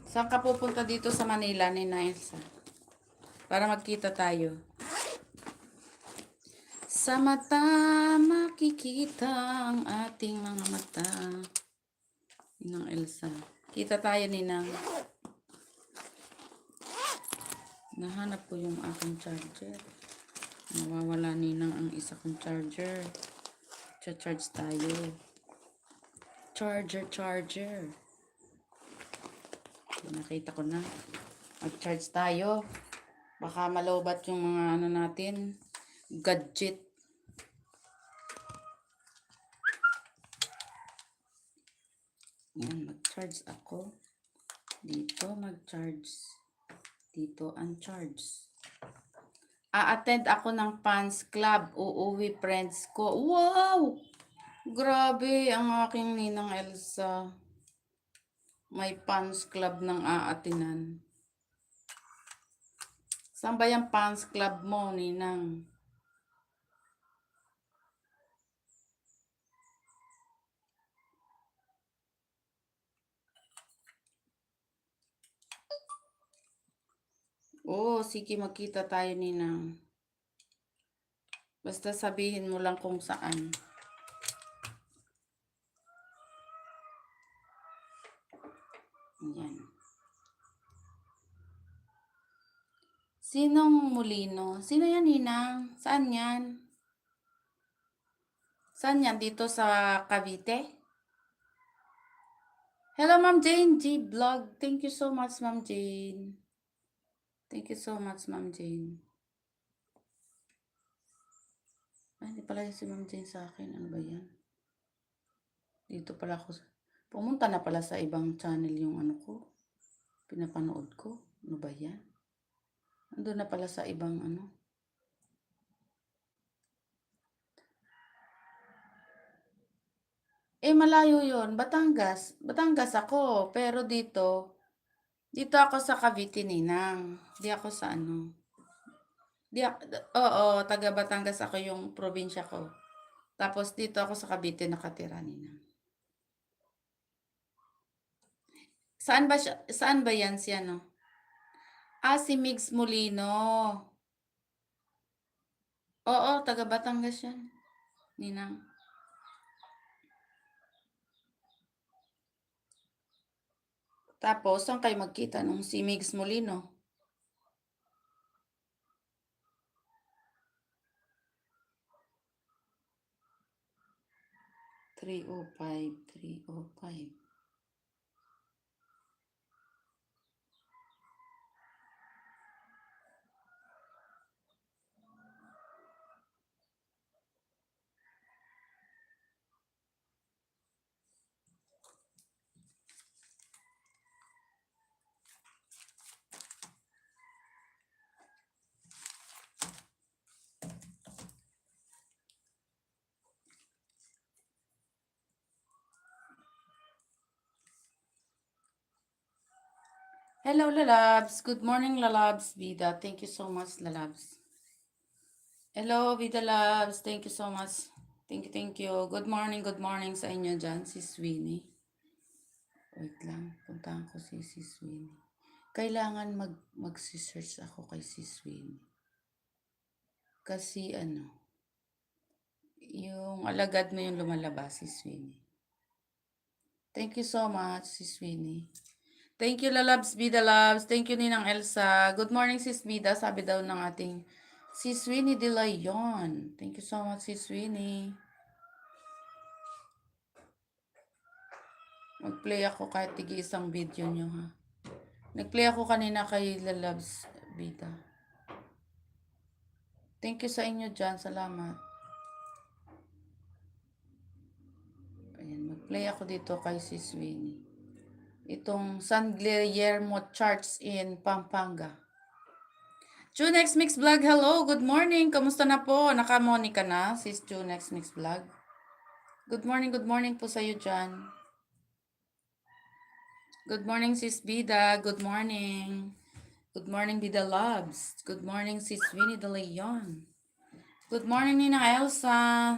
Saan ka pupunta dito sa Manila ni Elsa? Para magkita tayo. Sa mata makikita ang ating mga mata. Ninang Elsa. Kita tayo, Ninang. Nahanap ko yung aking charger. Nawawala, Ninang, ang isa kong charger. Cha-charge tayo. Charger. Nakita ko na. Mag-charge tayo. Baka malobat yung mga ano natin. Gadget. Yan, mag-charge ako. Dito mag-charge. Dito uncharge. A-attend ako ng fans club. Uuwi friends ko. Wow! Grabe ang aking Ninang Elsa. May fans club ng aatinan. Saan ba yung fans club mo, Ninang? Oo, sige, magkita tayo, Ninang. Basta sabihin mo lang kung saan. Yan. Sinong Molino? Sino yan, Ninang? Saan yan? Saan yan? Dito sa Cavite? Hello, Ma'am Jane G. Vlog. Thank you so much, Ma'am Jane. Thank you so much, Ma'am Jane. Ay, hindi pala si Ma'am Jane sa akin. Ano ba yan? Dito pala ako. Pumunta na pala sa ibang channel yung ano ko. Pinapanood ko. Ano ba yan? Andun na pala sa ibang ano. Malayo yun. Batangas. Batangas ako. Pero dito ako sa Cavite, Ninang. Di ako sa ano. Oo, taga Batangas ako, yung probinsya ko. Tapos dito ako sa Cavite nakatira, Ninang. Saan ba yan siya, no? Si Migs Molino. Oo, taga Batangas yan, Ninang. Tapos, saan kayo magkita nung si Migs Molino? Three oh five. Hello, Lalabs. Good morning, Lalabs. Vida, thank you so much, Lalabs. Hello, Vida Labs. Thank you so much. Thank you. Good morning sa inyo dyan, si Sweeney. Wait lang, puntahan ko si Sweeney. Kailangan mag-search ako kay si Sweeney. Kasi yung alagad mo yung lumalabas, si Sweeney. Thank you so much, si Sweeney. Thank you, Lalabs, Vida Labs. Thank you, Ninang Elsa. Good morning, Sis Vida. Sabi daw ng ating si Sweeney De Leon. Thank you so much, si Sweeney. Mag-play ako kahit tigi isang video nyo, ha. Nag-play ako kanina kay Lalabs, Vida. Thank you sa inyo dyan. Salamat. Ayan, mag-play ako dito kay si Sweeney. Itong San Guillermo Church in Pampanga. Junex Mix Vlog, hello, good morning. Kamusta na po? Naka-Monica na, sis Junex Mix Vlog. Good morning po sa iyo dyan. Good morning, sis Bida. Good morning. Good morning, Bida Loves. Good morning, sis Winnie De Leon. Good morning, Nina Elsa.